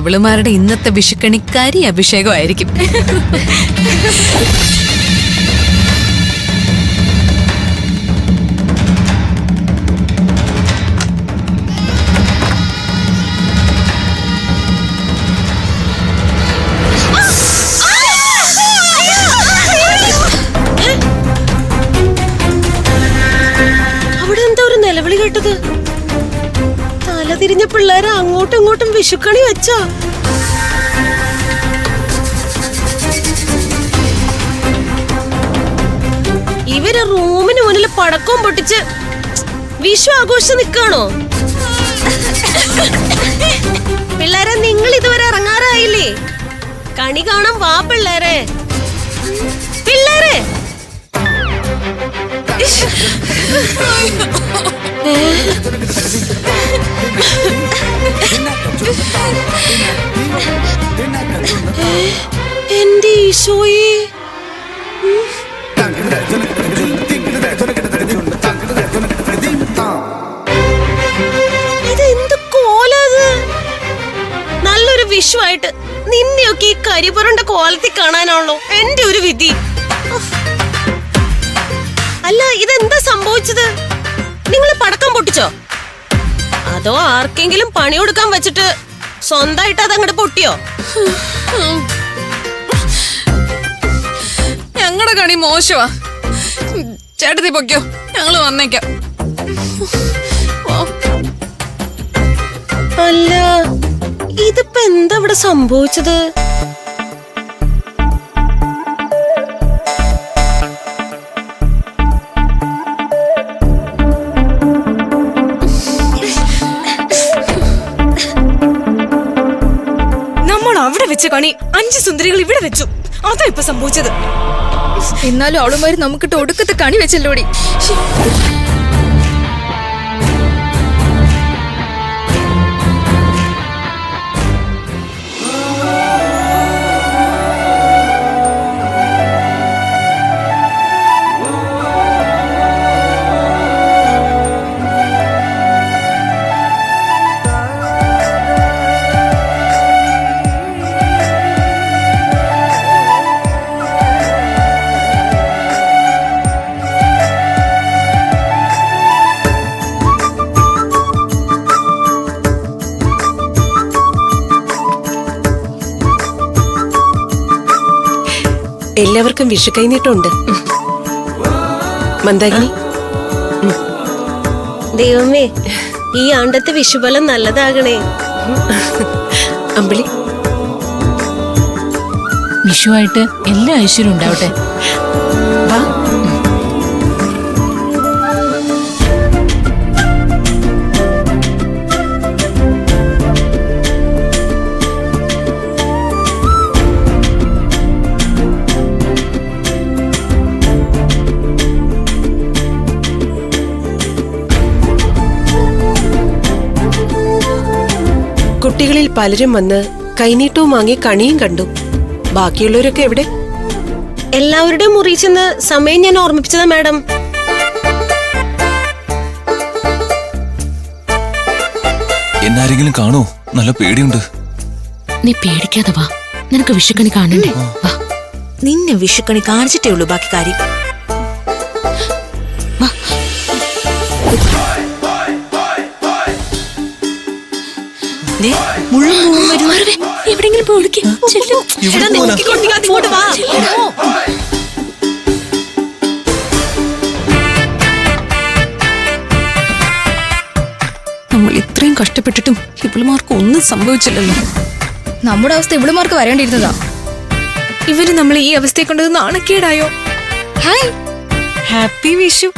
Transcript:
അവളുമാരുടെ ഇന്നത്തെ വിഷുക്കണിക്കാരി അഭിഷേകമായിരിക്കും. നിലവിളി കേട്ടത് തല തിരിഞ്ഞ പിള്ളേരെ അങ്ങോട്ടും ഇങ്ങോട്ടും വിഷുക്കണി വെച്ചോ. ഇവര് റൂമിന് മുന്നിൽ പടക്കവും പൊട്ടിച്ച് വിഷു ആഘോഷിച്ച് നിക്കാണോ? പിള്ളേരെ, നിങ്ങൾ ഇതുവരെ ഇറങ്ങാറായില്ലേ? കണി കാണാൻ വാ പിള്ളേരെ. പിള്ളേരെ എന്റെ ഈശോയെ, ഇതെന്ത് കോലത്? നല്ലൊരു വിഷുവായിട്ട് നിന്നെയൊക്കെ ഈ കരിപുരണ്ട കോലത്തിൽ കാണാനാണല്ലോ എന്റെ ഒരു വിധി. അല്ല, ഇതെന്താ സംഭവിച്ചത്? നിങ്ങൾ പടക്കം പൊട്ടിച്ചോ? അതോ ആർക്കെങ്കിലും പണി കൊടുക്കാൻ വെച്ചിട്ട് സ്വന്തമായിട്ട് അതങ്ങോട്ട് പൊട്ടിയോ? ഞങ്ങളുടെ കണി മോശമാ. ചേട്ടത്തി പൊക്കോ, ഞങ്ങള് വന്നേക്കാം. അല്ല, ഇതിപ്പോ എന്താ ഇവിടെ സംഭവിച്ചത്? അവിടെ വെച്ച കണി 5 സുന്ദരികൾ ഇവിടെ വെച്ചു. അതാ ഇപ്പൊ സംഭവിച്ചത്. എന്നാലും അവളുമാര് നമുക്കിട്ട് ഒടുക്കത്തെ കണി വെച്ചല്ലോടി. എല്ലാവർക്കും വിഷു കൈനീട്ടമുണ്ട്. മന്ദാകിനി, ദൈവമേ, ഈ ആണ്ടത്തെ വിഷുബലം നല്ലതാകണേ. അമ്പിളി, വിഷുവായിട്ട് എല്ലാ ഐശ്വര്യം ഉണ്ടാവട്ടെ. വാ. കുട്ടികളിൽ പലരും വന്ന് കൈനീട്ടവും വാങ്ങി കണിയും കണ്ടു. ബാക്കിയുള്ളവരൊക്കെ എവിടെ? എല്ലാവരുടെയും മുറി ചെന്ന് സമയം ഞാൻ ഓർമ്മിപ്പിച്ചതാ മാഡം. എന്നാരെങ്കിലും കാണോ? നല്ല പേടിയുണ്ട്. നീ പേടിക്കാതെ വാ, നിനക്ക് വിഷുക്കണി കാണണ്ടേ? വാ. നിന്നെ വിഷുക്കണി കാണിച്ചിട്ടേ ഉള്ളൂ ബാക്കി കാര്യം. എവിടെങ്കിലും പോയി നമ്മൾ ഇത്രയും കഷ്ടപ്പെട്ടിട്ടും ഇവളുമാർക്ക് ഒന്നും സംഭവിച്ചില്ലല്ലോ. നമ്മുടെ അവസ്ഥ ഇവളുമാർക്ക് വരേണ്ടിയിരുന്നതാ. ഇവര് നമ്മൾ ഈ അവസ്ഥയെ കൊണ്ടത് നാണക്കേടായോ? Hi, happy Vishu.